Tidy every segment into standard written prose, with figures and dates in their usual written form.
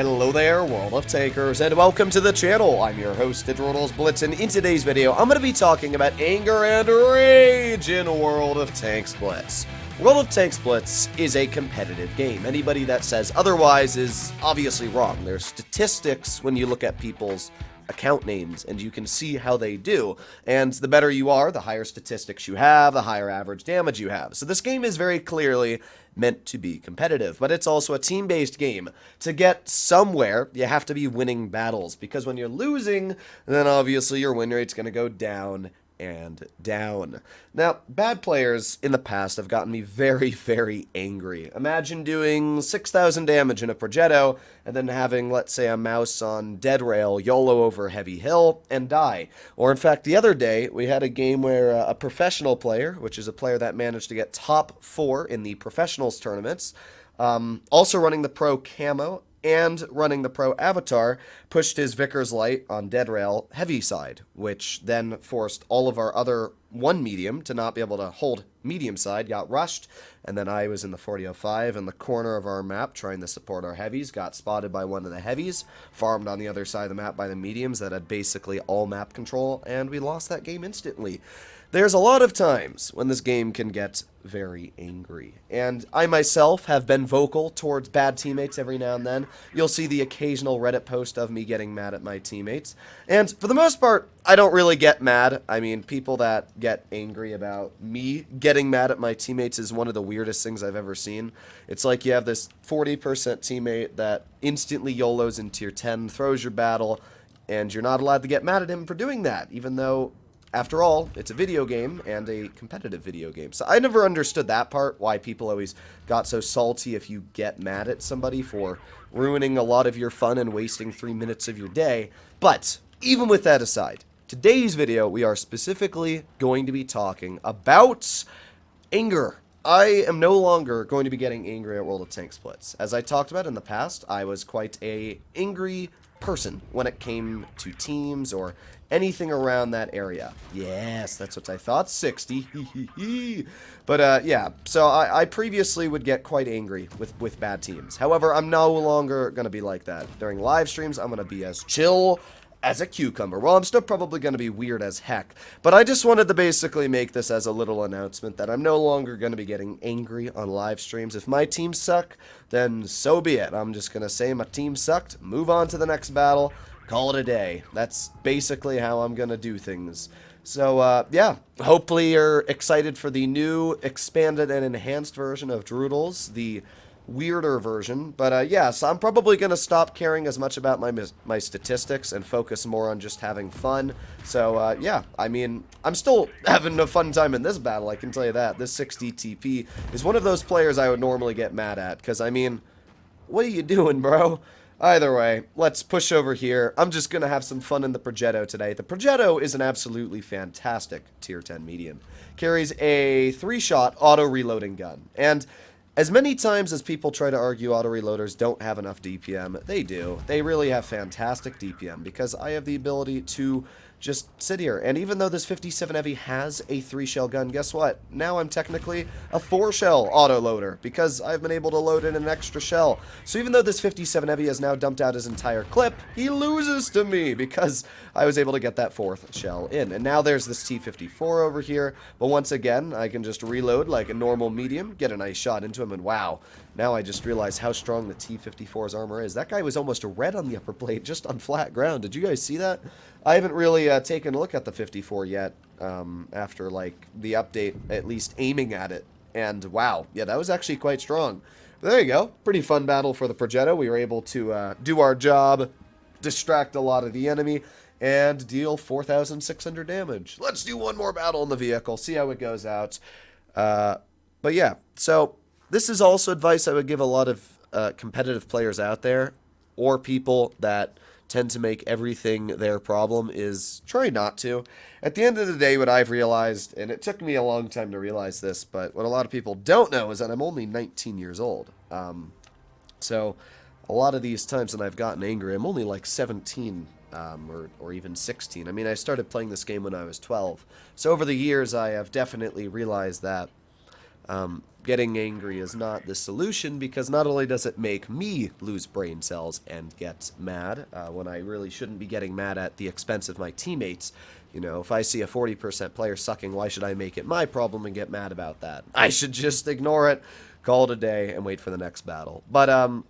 Hello there, World of Tankers, and welcome to the channel. I'm your host, Droodles Blitz, and in today's video, I'm going to be talking about anger and rage in World of Tanks Blitz. World of Tanks Blitz is a competitive game. Anybody that says otherwise is obviously wrong. There's statistics when you look at people's account names, and you can see how they do. And the better you are, the higher statistics you have, the higher average damage you have. So this game is very clearly meant to be competitive, but it's also a team-based game. To get somewhere, you have to be winning battles, because when you're losing, then obviously your win rate's going to go down and down. Now, bad players in the past have gotten me very, very angry. Imagine doing 6,000 damage in a Progetto, and then having, let's say, a mouse on dead rail YOLO over heavy hill and die. Or in fact, the other day, we had a game where a professional player, which is a player that managed to get top 4 in the professionals tournaments, also running the pro camo, and running the pro avatar, pushed his Vickers Light on dead rail heavy side, which then forced all of our other one medium to not be able to hold medium side, got rushed, and then I was in the 4005 in the corner of our map trying to support our heavies, got spotted by one of the heavies, farmed on the other side of the map by the mediums that had basically all map control, and we lost that game instantly. There's a lot of times when this game can get very angry, and I myself have been vocal towards bad teammates every now and then. You'll see the occasional Reddit post of me getting mad at my teammates, and for the most part, I don't really get mad. I mean, people that get angry about me getting mad at my teammates is one of the weirdest things I've ever seen. It's like you have this 40% teammate that instantly YOLOs in tier 10, throws your battle, and you're not allowed to get mad at him for doing that, even though, after all, it's a video game, and a competitive video game. So I never understood that part, why people always got so salty if you get mad at somebody for ruining a lot of your fun and wasting 3 minutes of your day. But even with that aside, today's video, we are specifically going to be talking about anger. I am no longer going to be getting angry at World of Tanks Blitz. As I talked about in the past, I was quite a angry person when it came to teams or anything around that area. Yes, that's what I thought. 60. But yeah, so I previously would get quite angry with bad teams. However, I'm no longer going to be like that. During live streams, I'm going to be as chill as a cucumber. Well, I'm still probably going to be weird as heck, but I just wanted to basically make this as a little announcement that I'm no longer going to be getting angry on live streams. If my team suck, then so be it. I'm just going to say my team sucked, move on to the next battle, call it a day. That's basically how I'm going to do things. So, yeah, hopefully you're excited for the new expanded and enhanced version of Droodles, the weirder version. But yeah, so I'm probably going to stop caring as much about my statistics and focus more on just having fun. So yeah, I mean, I'm still having a fun time in this battle, I can tell you that. This 60 TP is one of those players I would normally get mad at, because I mean, what are you doing, bro? Either way, let's push over here. I'm just going to have some fun in the Progetto today. The Progetto is an absolutely fantastic tier 10 medium. Carries a 3-shot auto-reloading gun, and as many times as people try to argue auto-reloaders don't have enough DPM, they do. They really have fantastic DPM, because I have the ability to just sit here. And even though this 57 Heavy has a 3-shell gun, guess what? Now I'm technically a 4-shell auto-loader, because I've been able to load in an extra shell. So even though this 57 Heavy has now dumped out his entire clip, he loses to me, because I was able to get that 4th shell in. And now there's this T-54 over here, but once again, I can just reload like a normal medium, get a nice shot into him, and wow, now I just realized how strong the T-54's armor is. That guy was almost red on the upper plate, just on flat ground. Did you guys see that? I haven't really taken a look at the 54 yet, after, like, the update, at least aiming at it. And, wow, yeah, that was actually quite strong. But there you go. Pretty fun battle for the Progetto. We were able to do our job, distract a lot of the enemy, and deal 4,600 damage. Let's do one more battle in the vehicle, see how it goes out. But yeah, so this is also advice I would give a lot of competitive players out there, or people that tend to make everything their problem, is try not to. At the end of the day, what I've realized, and it took me a long time to realize this, but what a lot of people don't know is that I'm only 19 years old. So a lot of these times when I've gotten angry, I'm only like 17 or even 16. I mean, I started playing this game when I was 12. So over the years, I have definitely realized that Getting angry is not the solution, because not only does it make me lose brain cells and get mad when I really shouldn't be getting mad at the expense of my teammates. You know, if I see a 40% player sucking, why should I make it my problem and get mad about that? I should just ignore it, call it a day, and wait for the next battle. But,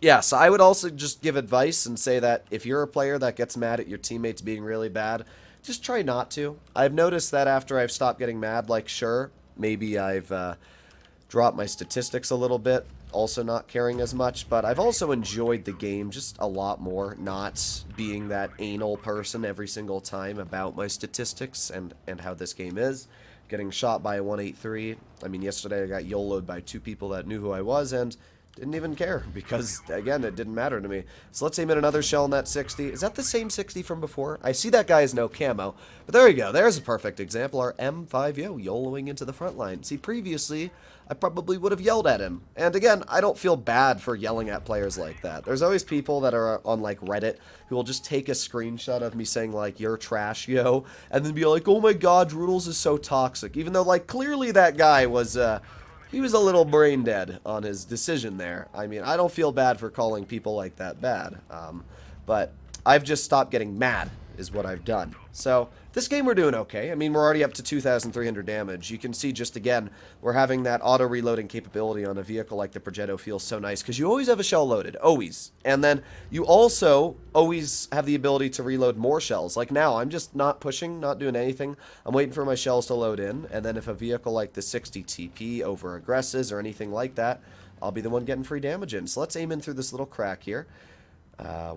yeah, so I would also just give advice and say that if you're a player that gets mad at your teammates being really bad, just try not to. I've noticed that after I've stopped getting mad, like, sure, maybe I've dropped my statistics a little bit, also not caring as much, but I've also enjoyed the game just a lot more, not being that anal person every single time about my statistics and how this game is. Getting shot by a 183. I mean, yesterday I got YOLO'd by 2 people that knew who I was and didn't even care, because, again, it didn't matter to me. So let's aim at another shell in that 60. Is that the same 60 from before? I see that guy has no camo, but there you go. There's a perfect example. Our M5Yo YOLOing into the front line. See, previously, I probably would have yelled at him. And again, I don't feel bad for yelling at players like that. There's always people that are on, like, Reddit who will just take a screenshot of me saying, like, you're trash, yo, and then be like, oh my god, Droodles is so toxic. Even though, like, clearly that guy was, he was a little brain dead on his decision there. I mean, I don't feel bad for calling people like that bad. But I've just stopped getting mad is what I've done. So this game we're doing okay. I mean, we're already up to 2,300 damage. You can see just again, we're having that auto reloading capability on a vehicle like the Progetto feels so nice, because you always have a shell loaded, always. And then you also always have the ability to reload more shells. Like now, I'm just not pushing, not doing anything. I'm waiting for my shells to load in, and then if a vehicle like the 60 TP over aggresses or anything like that, I'll be the one getting free damage in. So let's aim in through this little crack here.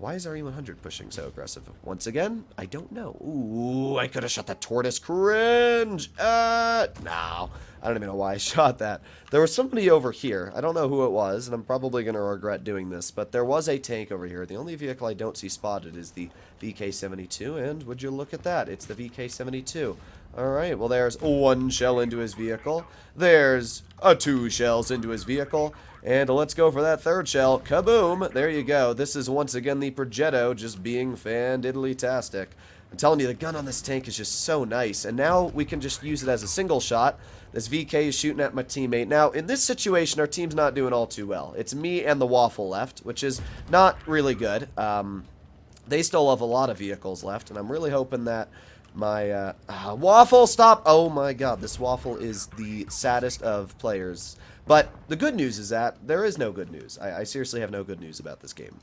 Why is our E100 pushing so aggressive? Once again, I don't know. Ooh, I could have shot that tortoise. Cringe! No. I don't even know why I shot that. There was somebody over here. I don't know who it was, and I'm probably going to regret doing this, but there was a tank over here. The only vehicle I don't see spotted is the VK-72, and would you look at that? It's the VK-72. Alright, well there's 1 shell into his vehicle. There's 2 shells into his vehicle. And let's go for that 3rd shell. Kaboom! There you go. This is once again the Progetto just being fan-diddly-tastic. I'm telling you, the gun on this tank is just so nice. And now we can just use it as a single shot. This VK is shooting at my teammate. Now, in this situation, our team's not doing all too well. It's me and the Waffle left, which is not really good. They still have a lot of vehicles left, and I'm really hoping that my Waffle, stop! Oh my god, this Waffle is the saddest of players. But the good news is that there is no good news. I seriously have no good news about this game.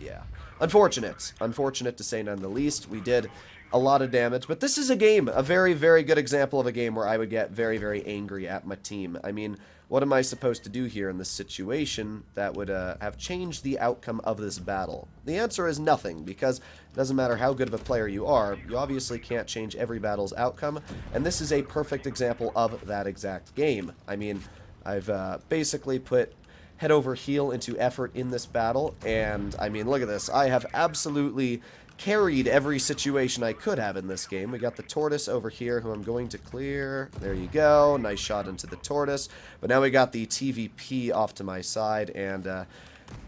Yeah. Unfortunate. Unfortunate to say none the least. We did a lot of damage, but this is a game, a very, very good example of a game where I would get very, very angry at my team. I mean, what am I supposed to do here in this situation that would have changed the outcome of this battle? The answer is nothing, because it doesn't matter how good of a player you are, you obviously can't change every battle's outcome, and this is a perfect example of that exact game. I mean, I've basically put head over heel into effort in this battle, and I mean, look at this. I have absolutely carried every situation I could have in this game. We got the tortoise over here, who I'm going to clear. There you go. Nice shot into the tortoise. But now we got the TVP off to my side, and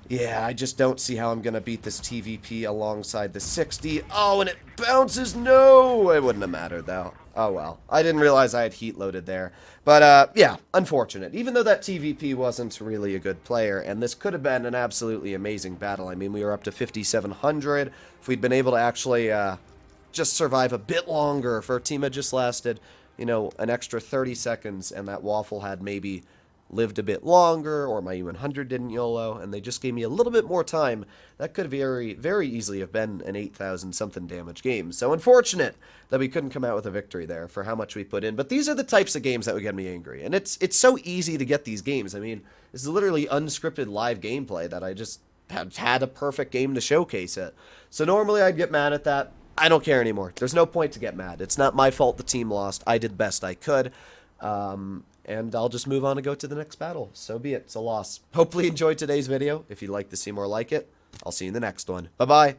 yeah, I just don't see how I'm going to beat this TVP alongside the 60. Oh, and it bounces. No! It wouldn't have mattered, though. Oh, well. I didn't realize I had heat loaded there. But, yeah, unfortunate. Even though that TVP wasn't really a good player, and this could have been an absolutely amazing battle. I mean, we were up to 5,700. If we'd been able to actually just survive a bit longer, if our team had just lasted, you know, an extra 30 seconds, and that Waffle had maybe lived a bit longer, or my E100 didn't YOLO, and they just gave me a little bit more time, that could very, very easily have been an 8,000-something damage game. So unfortunate that we couldn't come out with a victory there for how much we put in. But these are the types of games that would get me angry. And it's so easy to get these games. I mean, this is literally unscripted live gameplay that I just had a perfect game to showcase it. So normally I'd get mad at that. I don't care anymore. There's no point to get mad. It's not my fault the team lost. I did best I could. And I'll just move on and go to the next battle. So be it. It's a loss. Hopefully you enjoyed today's video. If you'd like to see more like it, I'll see you in the next one. Bye-bye.